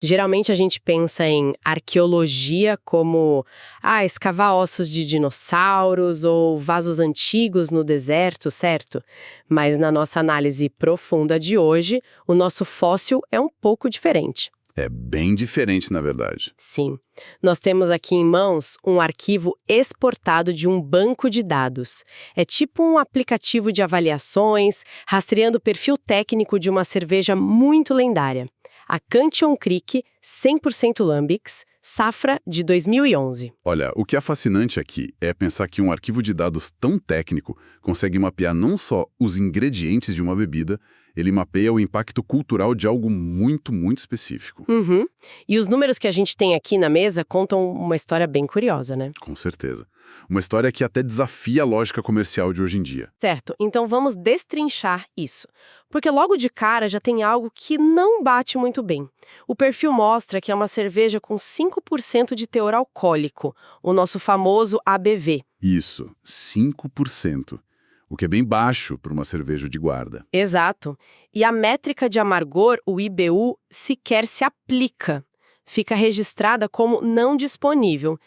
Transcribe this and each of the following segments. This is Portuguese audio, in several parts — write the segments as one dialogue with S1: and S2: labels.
S1: Geralmente a gente pensa em arqueologia como escavar ossos de dinossauros ou vasos antigos no deserto, certo? Mas na nossa análise profunda de hoje, o nosso fóssil é um pouco diferente.
S2: É bem diferente, na verdade.
S1: Sim, nós temos aqui em mãos um arquivo exportado de um banco de dados. É tipo um aplicativo de avaliações, rastreando o perfil técnico de uma cerveja muito lendária. A Cantillon Creek 100% Lambics, safra de 2011.
S2: Olha, o que é fascinante aqui é pensar que um arquivo de dados tão técnico consegue mapear não só os ingredientes de uma bebida, ele mapeia o impacto cultural de algo muito, muito específico.
S1: Uhum. E os números que a gente tem aqui na mesa contam uma história bem curiosa, né?
S2: Com certeza. Uma história que até desafia a lógica comercial de hoje em dia.
S1: Certo, então vamos destrinchar isso. Porque logo de cara já tem algo que não bate muito bem. O perfil mostra que é uma cerveja com 5% de teor alcoólico, o nosso famoso ABV.
S2: Isso, 5%. O que é bem baixo para uma cerveja de guarda.
S1: Exato. E a métrica de amargor, o IBU, sequer se aplica. Fica registrada como não disponível.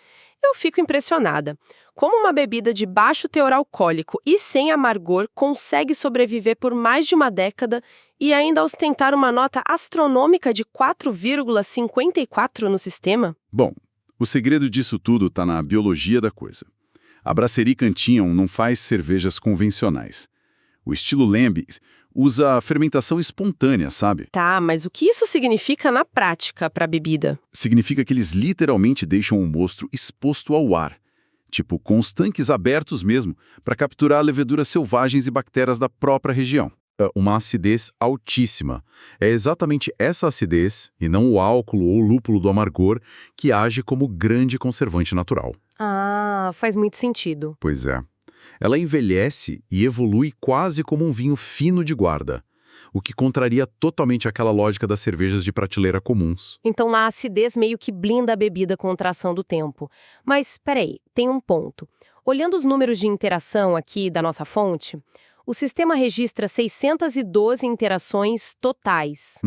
S1: Eu fico impressionada. Como uma bebida de baixo teor alcoólico e sem amargor consegue sobreviver por mais de uma década e ainda ostentar uma nota astronômica de 4,54 no sistema?
S2: Bom, o segredo disso tudo está na biologia da coisa. A Brasserie Cantillon não faz cervejas convencionais. O estilo Lambic usa fermentação espontânea, sabe?
S1: Tá, mas o que isso significa na prática para a bebida?
S2: Significa que eles literalmente deixam o mosto exposto ao ar, tipo com os tanques abertos mesmo, para capturar leveduras selvagens e bactérias da própria região. Uma acidez altíssima. É exatamente essa acidez, e não o álcool ou o lúpulo do amargor, que age como grande conservante natural.
S1: Ah, faz muito sentido.
S2: Pois é. Ela envelhece e evolui quase como um vinho fino de guarda, o que contraria totalmente aquela lógica das cervejas de prateleira comuns.
S1: Então a acidez meio que blinda a bebida contra a ação do tempo. Mas, peraí, tem um ponto. Olhando os números de interação aqui da nossa fonte, o sistema registra 612 interações totais.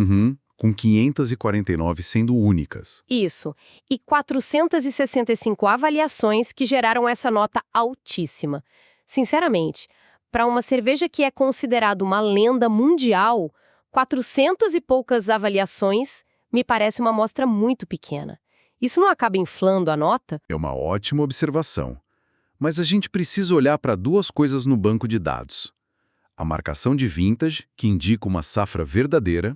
S2: Com 549 sendo únicas.
S1: Isso. E 465 avaliações que geraram essa nota altíssima. Sinceramente, para uma cerveja que é considerada uma lenda mundial, 400 e poucas avaliações me parece uma amostra muito pequena. Isso não acaba inflando a nota?
S2: É uma ótima observação. Mas a gente precisa olhar para duas coisas no banco de dados. A marcação de vintage, que indica uma safra verdadeira,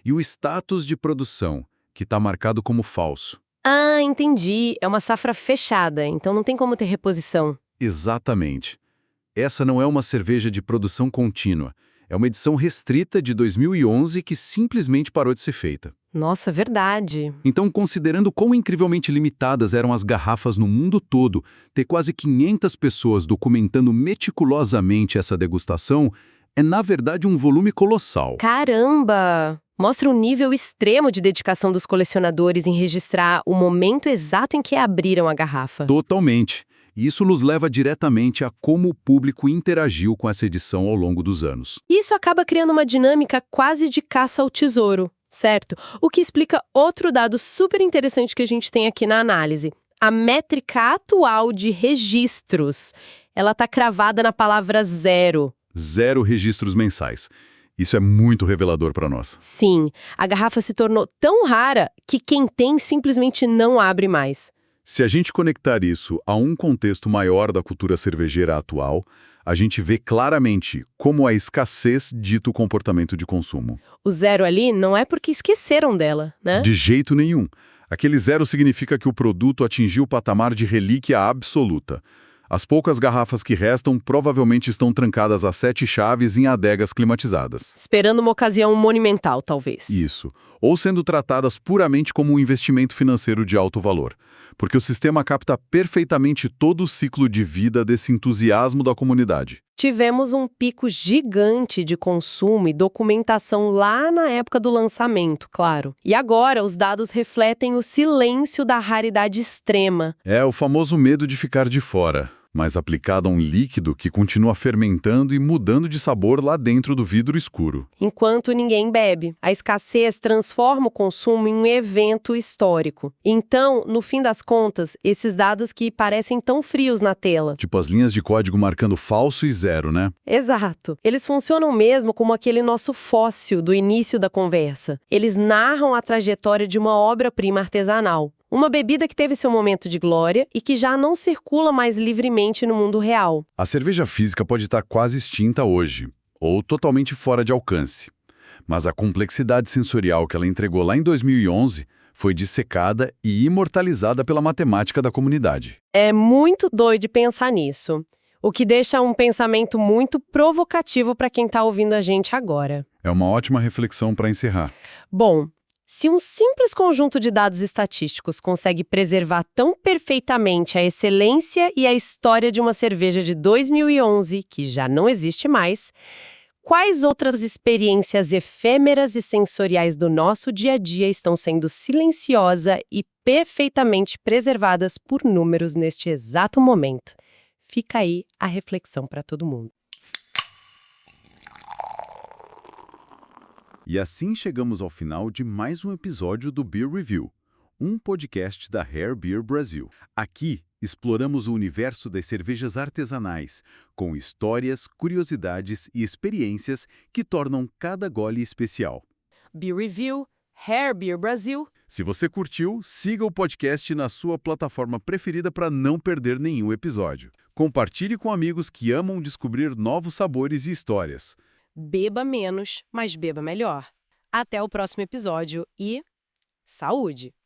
S2: e o status de produção, que está marcado como falso.
S1: Ah, entendi. É uma safra fechada, então não tem como ter reposição.
S2: Exatamente. Essa não é uma cerveja de produção contínua. É uma edição restrita de 2011 que simplesmente parou de ser feita.
S1: Nossa, verdade.
S2: Então, considerando quão incrivelmente limitadas eram as garrafas no mundo todo, ter quase 500 pessoas documentando meticulosamente essa degustação é, na verdade, um volume colossal.
S1: Caramba! Mostra o nível extremo de dedicação dos colecionadores em registrar o momento exato em que abriram a garrafa.
S2: Totalmente. E isso nos leva diretamente a como o público interagiu com essa edição ao longo dos anos.
S1: Isso acaba criando uma dinâmica quase de caça ao tesouro, certo? O que explica outro dado super interessante que a gente tem aqui na análise. A métrica atual de registros. Ela está cravada na palavra 0.
S2: 0 registros mensais. Isso é muito revelador para nós.
S1: Sim, a garrafa se tornou tão rara que quem tem simplesmente não abre mais.
S2: Se a gente conectar isso a um contexto maior da cultura cervejeira atual, a gente vê claramente como a escassez dita o comportamento de consumo.
S1: O 0 ali não é porque esqueceram dela, né?
S2: De jeito nenhum. Aquele 0 significa que o produto atingiu o patamar de relíquia absoluta. As poucas garrafas que restam provavelmente estão trancadas a 7 chaves em adegas climatizadas.
S1: Esperando uma ocasião monumental, talvez.
S2: Isso. Ou sendo tratadas puramente como um investimento financeiro de alto valor. Porque o sistema capta perfeitamente todo o ciclo de vida desse entusiasmo da comunidade.
S1: Tivemos um pico gigante de consumo e documentação lá na época do lançamento, claro. E agora os dados refletem o silêncio da raridade extrema.
S2: É o famoso medo de ficar de fora. mas aplicada a um líquido que continua fermentando e mudando de sabor lá dentro do vidro escuro.
S1: Enquanto ninguém bebe. A escassez transforma o consumo em um evento histórico. Então, no fim das contas, esses dados que parecem tão frios na tela.
S2: Tipo as linhas de código marcando falso e zero, né?
S1: Exato. Eles funcionam mesmo como aquele nosso fóssil do início da conversa. Eles narram a trajetória de uma obra-prima artesanal. Uma bebida que teve seu momento de glória e que já não circula mais livremente no mundo real.
S2: A cerveja física pode estar quase extinta hoje, ou totalmente fora de alcance. Mas a complexidade sensorial que ela entregou lá em 2011 foi dissecada e imortalizada pela matemática da comunidade.
S1: É muito doido pensar nisso. O que deixa um pensamento muito provocativo para quem está ouvindo a gente agora.
S2: É uma ótima reflexão para encerrar.
S1: Bom, se um simples conjunto de dados estatísticos consegue preservar tão perfeitamente a excelência e a história de uma cerveja de 2011, que já não existe mais, quais outras experiências efêmeras e sensoriais do nosso dia a dia estão sendo silenciosa e perfeitamente preservadas por números neste exato momento? Fica aí a reflexão para todo mundo.
S2: E assim chegamos ao final de mais um episódio do Beer Review, um podcast da Rare Beer Brasil. Aqui exploramos o universo das cervejas artesanais, com histórias, curiosidades e experiências que tornam cada gole especial.
S1: Beer Review, Rare Beer Brasil.
S2: Se você curtiu, siga o podcast na sua plataforma preferida para não perder nenhum episódio. Compartilhe com amigos que amam descobrir novos sabores e histórias.
S1: Beba menos, mas beba melhor. Até o próximo episódio e saúde!